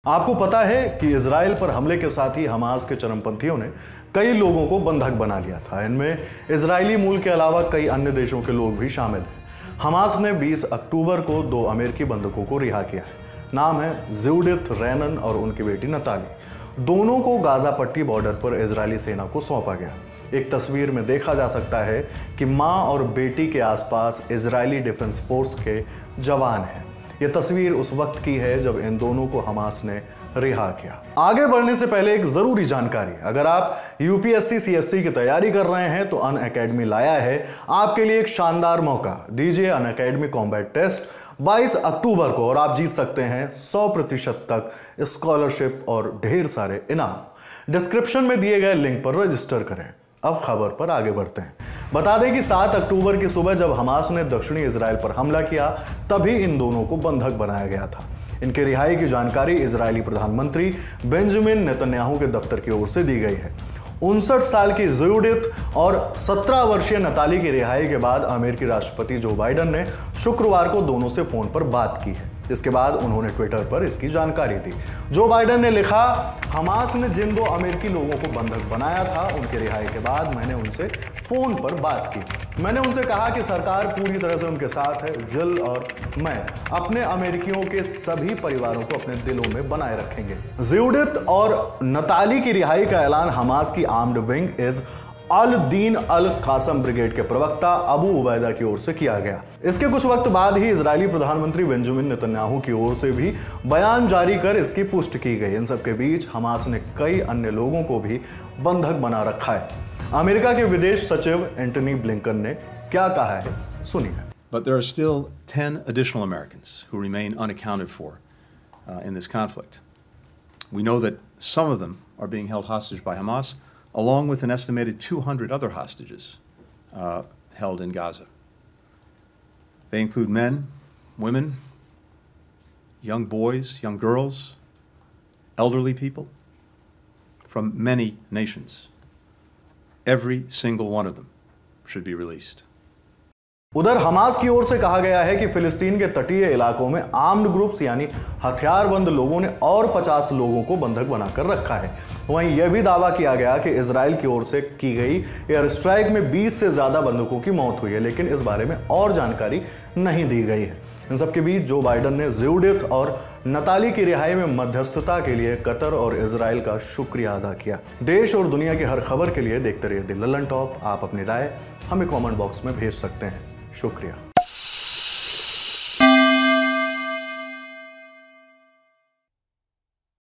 आपको पता है कि इजराइल पर हमले के साथ ही हमास के चरमपंथियों ने कई लोगों को बंधक बना लिया था। इनमें इजरायली मूल के अलावा कई अन्य देशों के लोग भी शामिल हैं। हमास ने 20 अक्टूबर को 2 अमेरिकी बंधकों को रिहा किया है। नाम है जूडिथ रैनन और उनकी बेटी नताली। दोनों को गाजा पट्टी बॉर्डर पर इजरायली सेना को सौंपा गया। एक तस्वीर में देखा जा सकता है कि मां और बेटी के आसपास इजरायली डिफेंस फोर्स के जवान हैं। यह तस्वीर उस वक्त की है जब इन दोनों को हमास ने रिहा किया। आगे बढ़ने से पहले एक जरूरी जानकारी, अगर आप यूपीएससी सीएससी की तैयारी कर रहे हैं तो अनअकैडमी लाया है आपके लिए एक शानदार मौका। दीजिए अनअकैडमी कॉम्बैट टेस्ट 22 अक्टूबर को और आप जीत सकते हैं 100% तक स्कॉलरशिप और ढेर सारे इनाम। डिस्क्रिप्शन में दिए गए लिंक पर रजिस्टर करें। अब खबर पर आगे बढ़ते हैं। बता दें कि 7 अक्टूबर की सुबह जब हमास ने दक्षिणी इजराइल पर हमला किया तभी इन दोनों को बंधक बनाया गया था। इनके रिहाई की जानकारी इजरायली प्रधानमंत्री बेंजामिन नेतन्याहू के दफ्तर की ओर से दी गई है। 59 साल की जूडिथ और 17 वर्षीय नताली की रिहाई के बाद अमेरिकी राष्ट्रपति जो बाइडेन ने शुक्रवार को दोनों से फोन पर बात की है। इसके बाद उन्होंने ट्विटर पर इसकी जानकारी दी। जो बाइडेन ने लिखा, हमास ने जिन 2 अमेरिकी लोगों को बंधक बनाया था उनके रिहाई के बाद मैंने उनसे फोन पर बात की। मैंने उनसे कहा कि सरकार पूरी तरह से उनके साथ है। जिल और मैं अपने अमेरिकियों के सभी परिवारों को अपने दिलों में बनाए रखेंगे। जूडिथ और नताली की रिहाई का ऐलान हमास की armed wing is all Deen Al Qasim brigade के प्रवक्ता अबू उबैदा की ओर से किया गया। इसके कुछ वक्त बाद ही इजरायली प्रधानमंत्री बेंजामिन नेतन्याहू की ओर से भी बयान जारी कर इसकी पुष्टि की गई। इन सबके बीच हमास ने कई अन्य लोगों को भी बंधक बना रखा है। अमेरिका के विदेश सचिव एंटनी ब्लिंकन ने क्या कहा है, सुनिए। But there are still 10 additional Americans who remain unaccounted for in this conflict. We know that some of them are being held hostage by Hamas, along with an estimated 200 other hostages held in Gaza. They include men, women, young boys, young girls, elderly people from many nations. Every single one of them should be released. उधर Hamas की ओर से कहा गया है कि फिलिस्तीन के तटीय इलाकों में आर्म्ड ग्रुप्स यानी हथियारबंद लोगों ने और 50 लोगों को बंधक बनाकर रखा है। वहीं यह भी दावा किया गया कि इजराइल की ओर से की गई एयर स्ट्राइक में 20 से ज्यादा बंधकों की मौत हुई है, लेकिन इस बारे में और जानकारी नहीं दी गई है। इन सबके बीच जो बाइडेन ने जूडिथ और नताली की रिहाई में मध्यस्थता के लिए कतर और इजराइल का शुक्रिया अदा किया। देश और दुनिया की हर खबर के लिए देखते रहिए द ललन टॉप। आप अपनी राय हमें कमेंट बॉक्स में भेज सकते हैं। शुक्रिया।